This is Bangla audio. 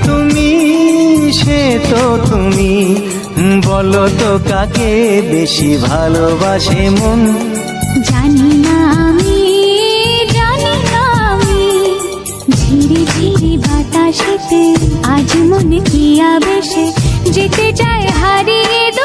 তুমি, সে তো তুমি, বলো তো কাকে বেশি ভালোবাসে মন। জানি না আমি, জানি না আমি, ঝিরি ঝিরি বাতাসেতে আজ মনে কি আবেশে যেতে চায় হারিয়ে।